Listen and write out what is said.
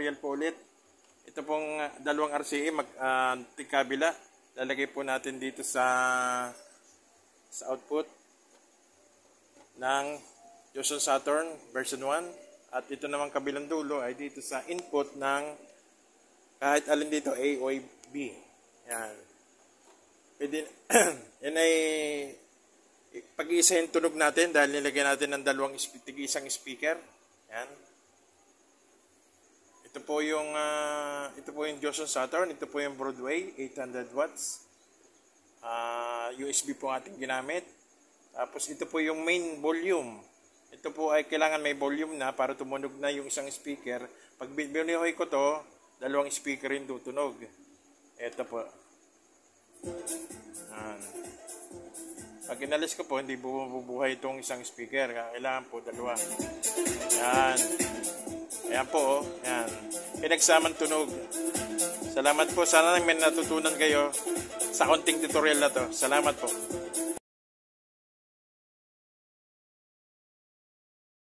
tutorial po ulit. Ito pong dalawang RCA tigkabila. Lalagay po natin dito sa output ng Joson Saturn version 1. At ito naman kabilang dulo ay dito sa input ng kahit alin dito, A o B. Yan. Pwede, yan ay pag-iisahin tunog natin dahil nilagyan natin ng isang speaker. Yan. Ito po yung Joson Saturn, ito po yung Broadway 800 watts. USB po ating ginamit. Tapos ito po yung main volume. Ito po ay kailangan may volume na para tumunog na yung isang speaker. Pag binuhay ko to, dalawang speaker rin tutunog. Ito po. Yan. Pag inalis ko po, hindi bubuhay itong isang speaker. Kailangan po dalawa. Yan. Ayan po, oh. Yan. Pinagsamang tunog. Salamat po. Sana may natutunan kayo sa konting tutorial na to. Salamat po.